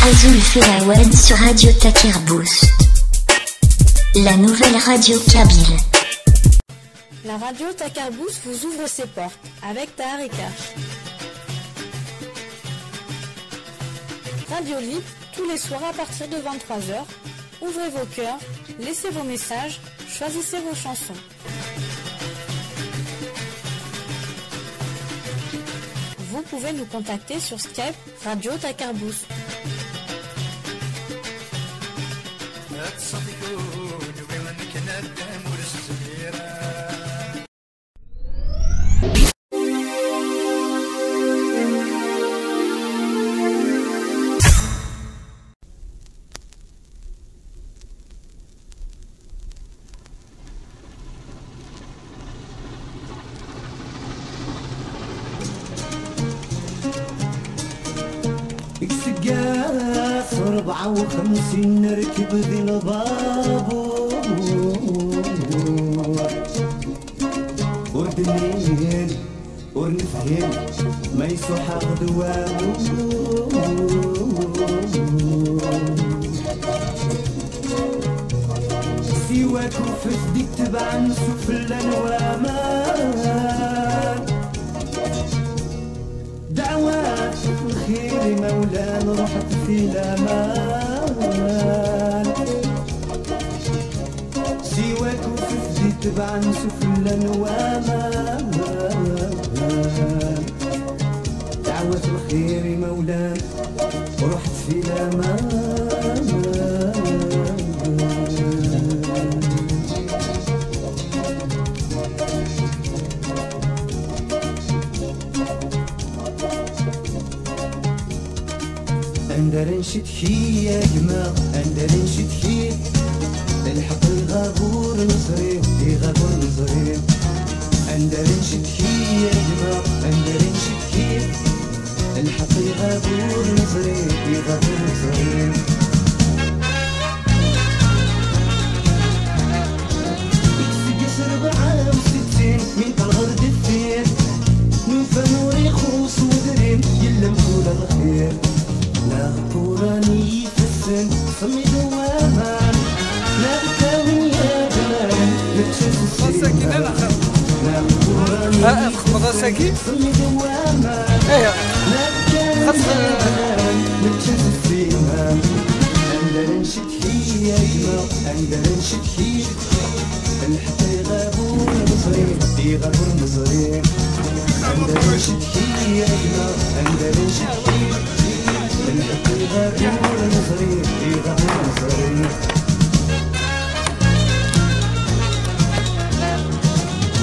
Azul Ferawad sur Radio Taker Boost. La nouvelle radio kabyle. La radio Taker Boost vous ouvre ses portes avec Taharika. Radio libre tous les soirs à partir de 23h. Ouvrez vos cœurs, laissez vos messages, choisissez vos chansons. Vous pouvez nous contacter sur Skype Radio Taker Boost. إكسقاس 54 نركب ذي البابور وردنين ورنفهم ما يسوحق دوامو سواك وفسدك تبع نسوف الأنوامان دعوات الخير مولانا رحت في الأمان سواك وفسدي تبع نسوف الأنوامان دعوات الخير مولانا رحت في الأمان أندرن شتحي يا جماعة أندرن شتحي الحق الغابور نصري غابور نصري أندرن شتحي يا جماعة أندرن شتحي الحق الغابور نصري غابور نصري يكسر 64 من الغرد الثير نوفى نوري خوص ودرين يلم طول الخير لا قراني يفسن صمي دوامان لا تاوي يا جمال نتشف السيمان لا قراني يفسن صمي دوامان لا تاوي يا جمال نتشف السيمان أندرن شتحي يا جمال أندرن شتحي الحتى يغابون مصرين يغابون مصرين أندرن شتحي يا جمال أندرن شتحي غابور نصري غابور نصري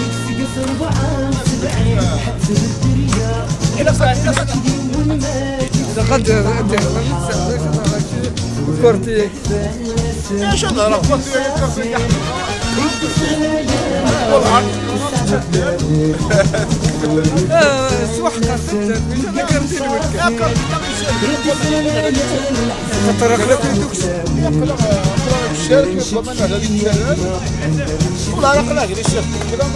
يكسقس 74 حتى بالدريا إذا قد كورتي يا شغل كورتي سوحقة انا كرتي الوكا تطرق لك الشارك ربما هذا الكلام ولا رقلا غير الشيخ الكلام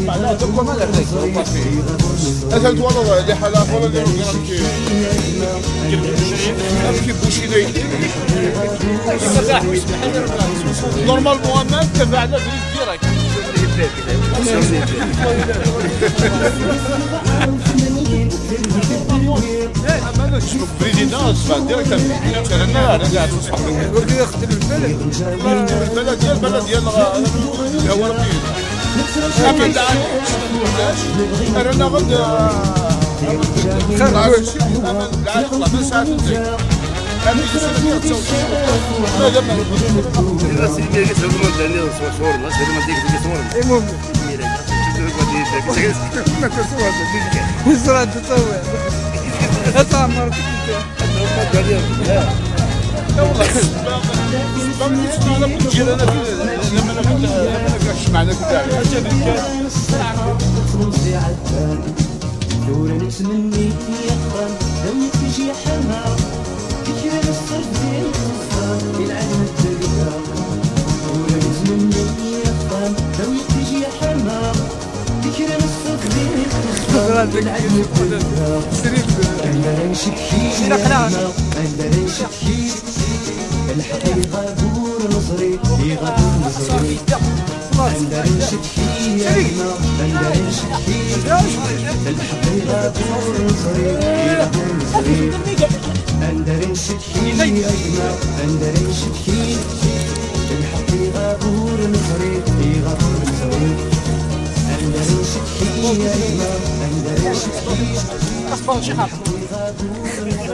معناه ربما لا هذاك اجل والله اللي حالات ولا اللي كيف بوشي دايرين نورمال مؤمن تبعنا في ديريكت أنا شوف بريزيدانس ديريكت أنا قاعد نصحح ولكن يخدم البلد البلد ديال هو رقيق أبدا أنا غد خير يطلع من ساعة أنا يسمى هذا ما الناس اللي يسمون داني صور الناس اللي ما تيجي تصور المهم ما تصور يسرع تصور اطلع مرتك لا والله بغيت نسمع لك نجي انا لما انا كاش معنا كذا دورة نتمني يقرن لو تجي حمام كثير الصرف ديال الخصام يلعن الدريا دورة نتمني يقرن لو تجي حمام الحقيقة بور نصري يغفر نصري أندر نشكي أندر نشكي الحقيقة بور نصري يغفر نصري أندر نشكي أندر نشكي الحقيقة بور نصري يغفر نصري أندر نشكي أندر نشكي الحقيقة بور نصري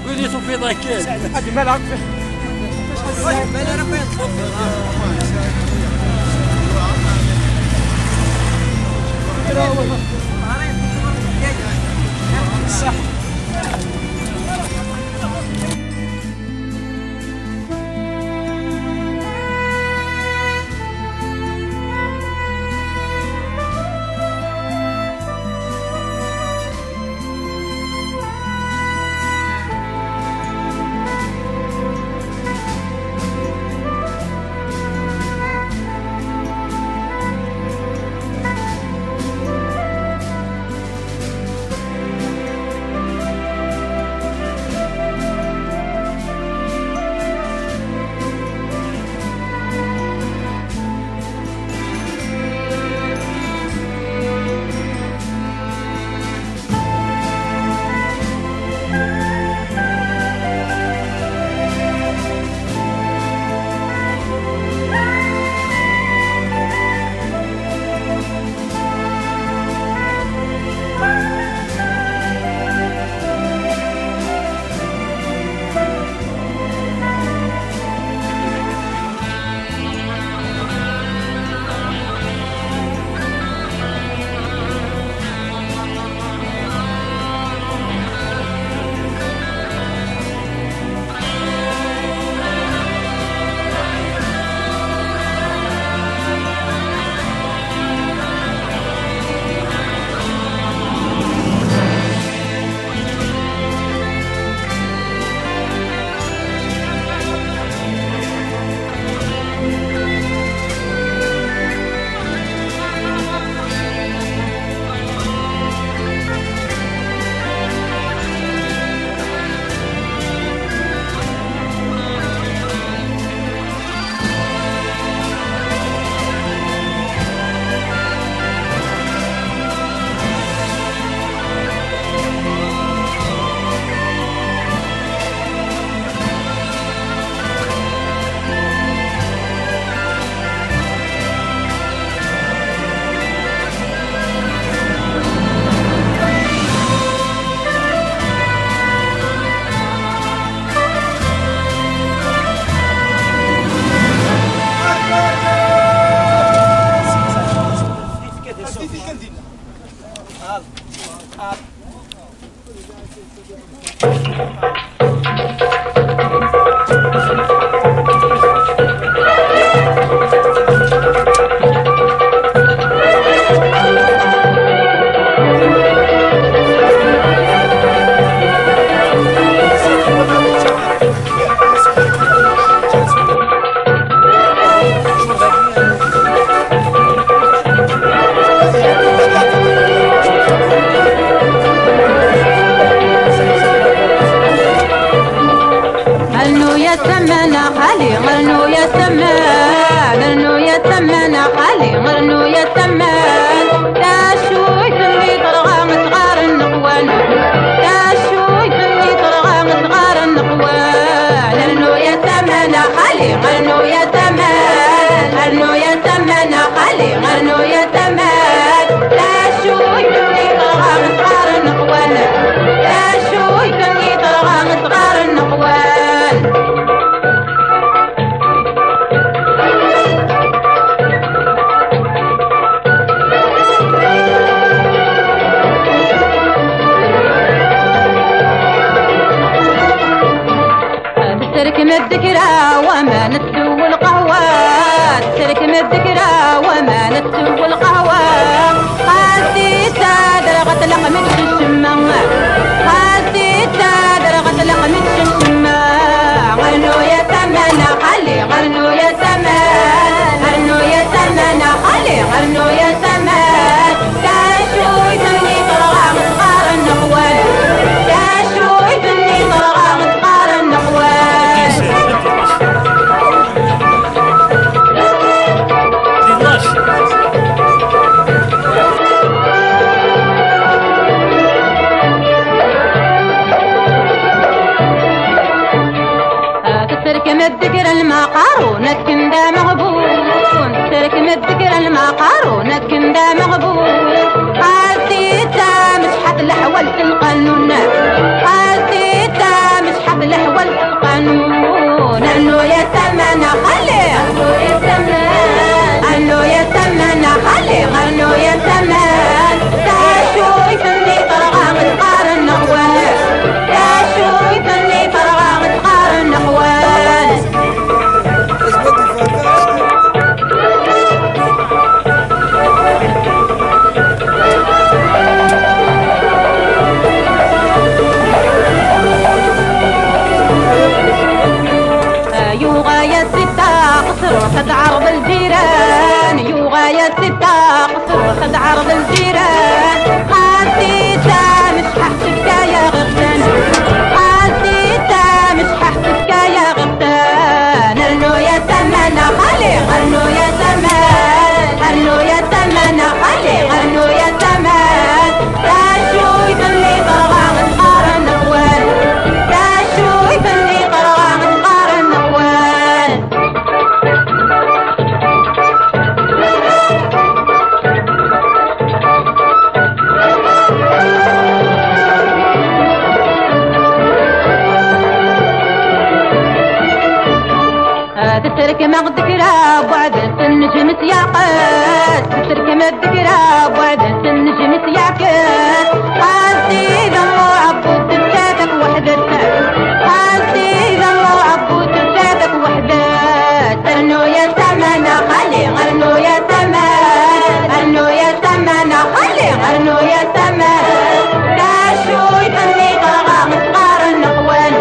قولي صوفي ضاكين حد ملعب صح غنو يا تمن خلي تتركم الذكرى وما نتسوى القهوة تتركم الذكرى وما نتسوى القهوة خاسيتا درغت لقمة الشمة خاسيتا درغت لقمة الشمة غنو يا ثمنة خلي غنو يا ثمن غنو يا ثمنة خلي غنو يا ثمن كاشوي ثني طرغام صغار النقوال كاشوي ثني طرغام صغار النقوال تتركم الذكر المقارونة كندا مغبون تتركم الذكر المقارونة كندا مغبون خاسيتا مسحة الحول في القانون خاسيتا مسحة الحول في القانون أنو يا ثمنة خلي أنو يا ثمن أنو يا ثمنة خلي أنو يا ثمن تاشوي ثني طرغام صغار النقوال تاشوي ثني طرغام صغار النقوال يوغا يا ستة قصر خد عرض الجيران يوغا يا ستة قصر خد عرض الجيران خاسيتا مش ححسبك يا غرتان خاسيتا مش ححسبك يا غرتان غنو يا ثمنة خلي غنو يا ثمن غنو يا ثمنة خلي غنو يا ثمن تاشوي ثني طرغام صغار النقوال تاشوي ثني طرغام صغار النقوال تتركم الذكرى بعد النجم سياقات تتركم الذكرى بعد النجم سياقات خاسي ذمو عبود تشابك وحدتك خاسي ذمو عبود تشابك وحدات غنو يا ثمنة خلي غنو يا ثمن غنو يا ثمنة خلي غنو يا ثمن كاشوي ثني طرغام صغار النقوال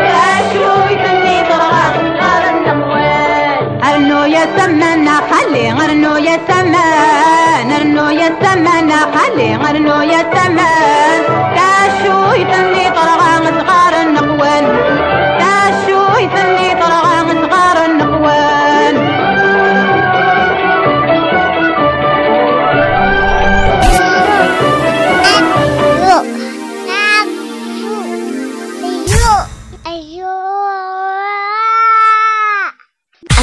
كاشوي ثني طرغام صغار النقوال غنو يا ثمنة خلي غنو يا ثمن غنو يا ثمنة خلي غنو يا ثمن كاشوي ثني طرغام صغار النقوال كاشوي ثني طرغام صغار النقوال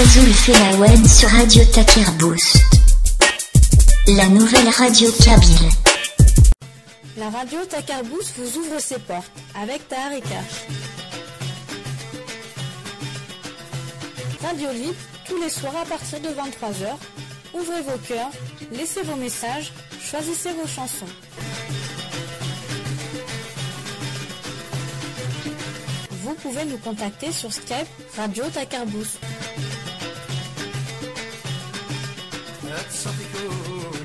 Azul Feawen sur Radio Taker Boost. La nouvelle radio kabyle. La radio Taker Boost vous ouvre ses portes avec Tahar et Cash. Radio libre tous les soirs à partir de 23h. Ouvrez vos cœurs, laissez vos messages, choisissez vos chansons. Vous pouvez nous contacter sur Skype Radio Taker Boost. صفيكو